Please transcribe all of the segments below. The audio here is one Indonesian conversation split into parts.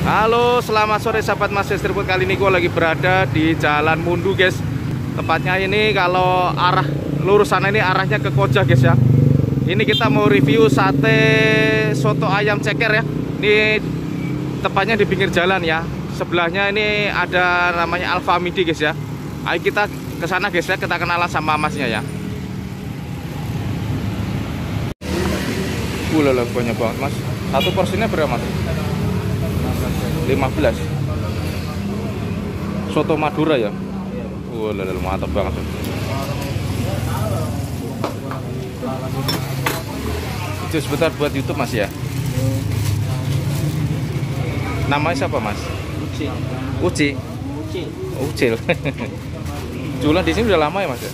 Halo, selamat sore sahabat Mas Seafood. Kali ini gue lagi berada di Jalan Mundu, guys. Tepatnya ini kalau arah lurus sana ini arahnya ke Koja, guys ya. Ini kita mau review sate soto ayam ceker ya. Ini tepatnya di pinggir jalan ya. Sebelahnya ini ada namanya Alfamidi, guys ya. Ayo kita ke sana, guys ya. Kita kenalan sama masnya ya. Loh, banyak banget, Mas. Satu porsinya berapa, Mas? 15. Soto Madura ya. Mantap banget. Itu sebentar buat YouTube, Mas ya. Namanya siapa, Mas? Uci. Ucil. Jualan di sini udah lama ya, Mas ya?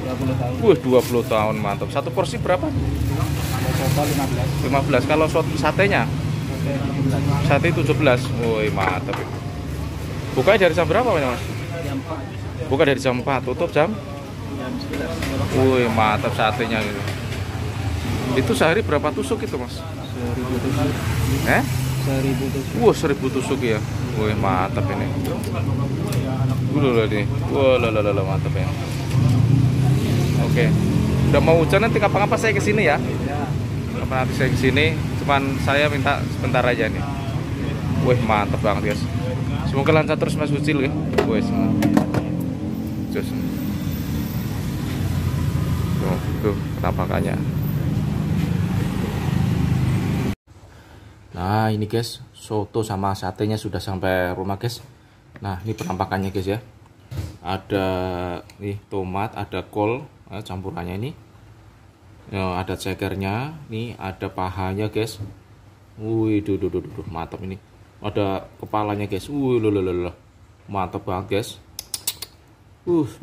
20 tahun. 20 tahun, mantap. Satu porsi berapa? Soto 15. 15. Kalau satenya? Sate 17. Woi, mantap. Bukanya dari jam berapa, Mas? Jam 4. Buka dari jam 4, tutup jam? Jam 11. Woi, mantap satenya gitu. Itu sehari berapa tusuk itu, Mas? 1000 tusuk. 1000 tusuk. Wah, 1000 tusuk ya. Woi, mantap ini. Nih. Wah, mantap ya. Oke. Udah mau hujan, nanti kapan-kapan saya kesini ya. Kapan nanti saya kesini, cuman saya minta sebentar aja nih. Wih, mantap banget, guys. Semoga lancar terus, Mas Ucil ya. Wih, terus. Tuh penampakannya. Nah, ini guys, soto sama satenya sudah sampai rumah, guys. Nah, ini penampakannya, guys ya. Ada nih tomat, ada kol, campurannya ini. Ada cekernya, nih ada pahanya, guys. Wih, duh, mantap ini. Ada kepalanya, guys. Wih, mantap banget, guys.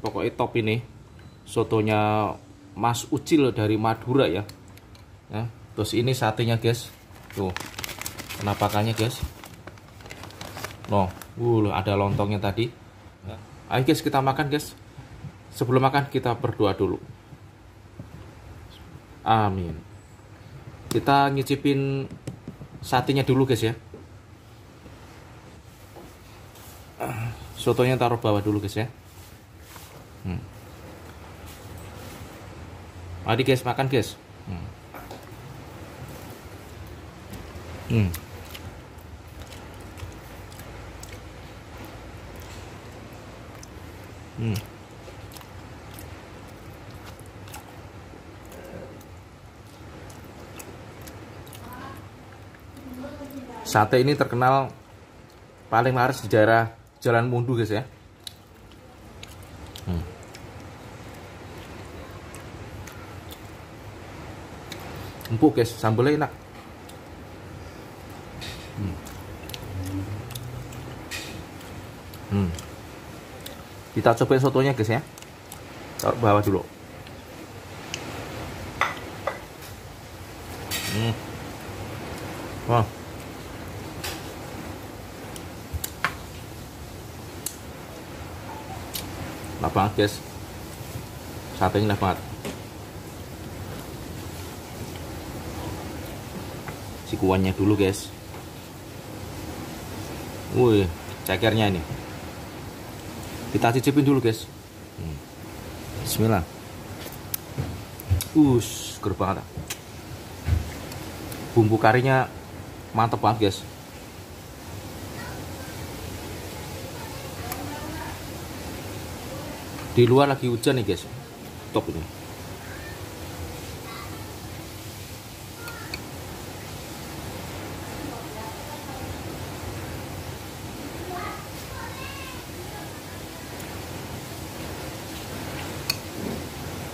Pokoknya top ini. Sotonya Mas Ucil dari Madura ya. Terus ini satenya, guys. Tuh, penampakannya, guys. Ada lontongnya tadi. Ayo, guys, kita makan, guys. Sebelum makan kita berdoa dulu. Amin. Kita nyicipin satenya dulu, guys ya. Sotonya taruh bawah dulu, guys ya. Mari, guys, makan, guys. Sate ini terkenal paling laris di daerah Jalan Mundu, guys ya. Empuk, guys, sambelnya enak. Kita cobain sotonya, guys ya. Taruh bawah dulu. Wah. Enak banget, guys. Satenya enak banget. Sikuannya dulu, guys. Wih, cekernya ini. Kita cicipin dulu, guys. Bismillah. Seger banget. Bumbu karinya mantep banget, guys. Di luar lagi hujan nih, guys. Top ini.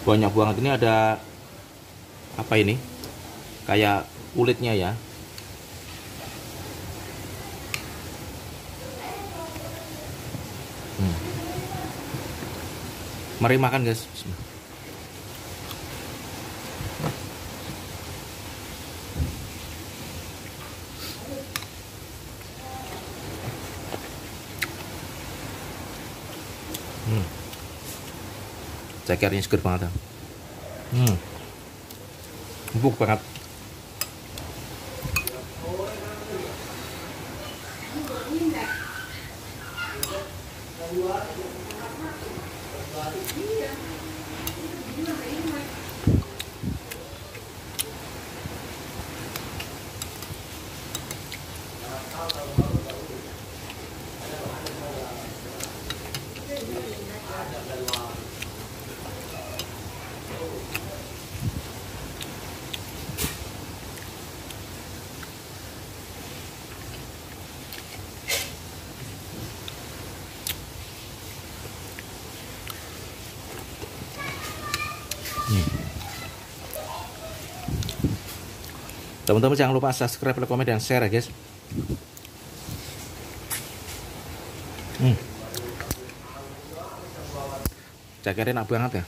Banyak banget. Ini ada apa ini? Kayak kulitnya ya. Mari makan, guys. Cekernya seger banget. Empuk banget. Teman-teman jangan lupa subscribe, like, komen, dan share ya guys. Cekernya enak banget ya.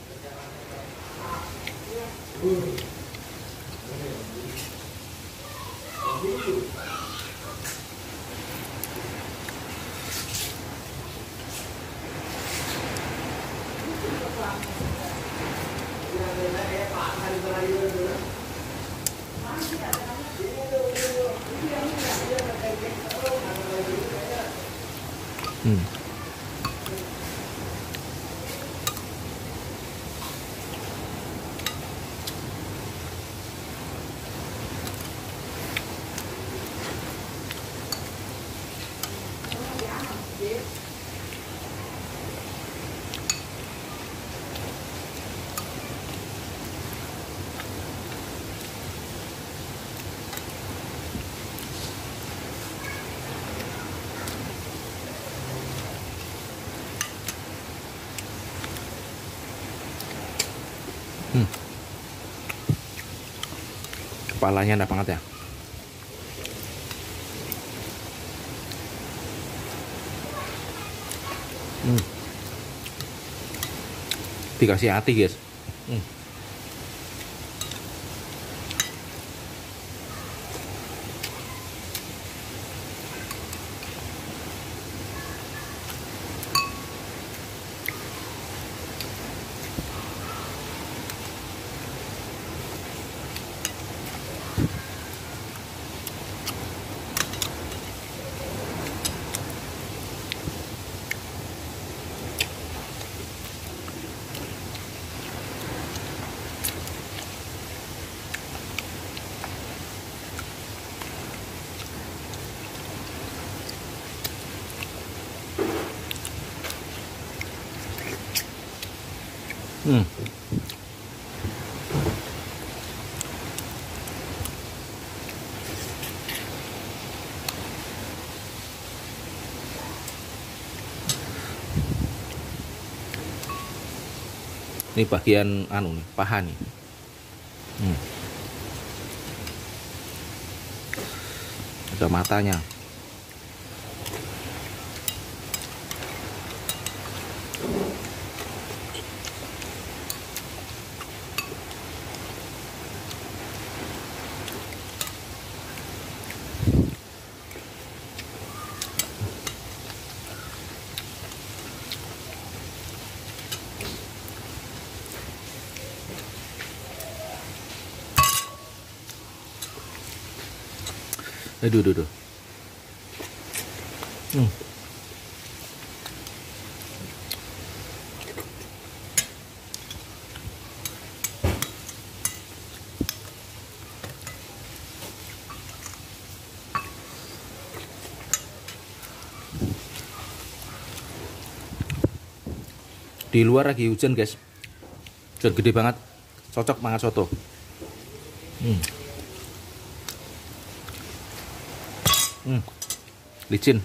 Kepalanya enak banget ya. Dikasih hati guys. Ini bagian anu nih, paha nih. Ada matanya. Aduh. Di luar lagi hujan guys, hujan gede banget, cocok banget soto. Licin.